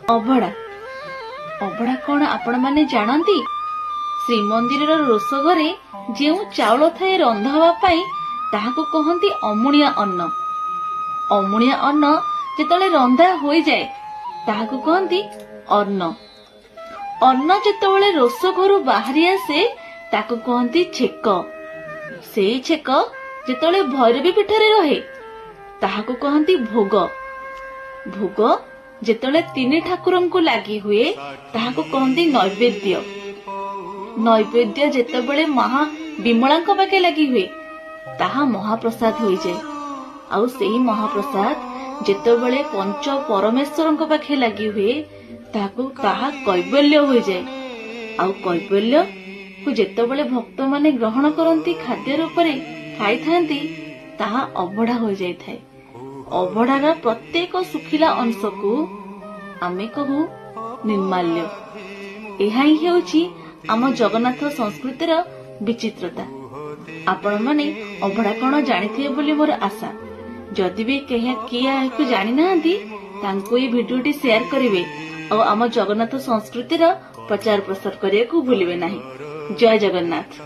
अभड़ा अभड़ा कौन आपण माने जानती? श्रीमंदिर रोषघरे जो चाउल थाए रंधा ताहाको कहती अमुणिया अन्न। अमुणिया अन्न जेतले रंधा हो जाए ताहाको कहती अन्न। अन्न जेतले रोषघरु बाहरी आसे ताको कहती छेक। से छेक जेतले भैरवी पीठरे रहे ताहाको कहती भोग। भोग जेतले तीन ठाकुरंकु लागी हुए ताहाको कहती नैवेद्य। नैवेद्य जेतेबेले महा विमलांक पाखे लगी हुए ताहा महाप्रसाद हो जाए। आउ सेही महाप्रसाद जेतेबेले पंच परमेश्वरंक पाखे लगी हुए ताहा कैवल्य हो जाए। आउ कैवल्य को जेतेबेले भक्त माने ग्रहण करती खाद्य रूप में खाई थांती ताहा अभड़ा हो जाए थाए। अभड़ार प्रत्येक सुखिला अंश को आमे कहू निर्माल्य। यह ही हेउची आम जगन्नाथ संस्कृतिर विचित्रता। आपण माने अभड़ा कौन जानिथिबे बोली मोर आशा। जदि भी किए जानी नांती तांको ये भिडियोटी शेयर करिवे और आम जगन्नाथ संस्कृतिर प्रचार प्रसार करिया को भूलिबे नाही। जय जगन्नाथ।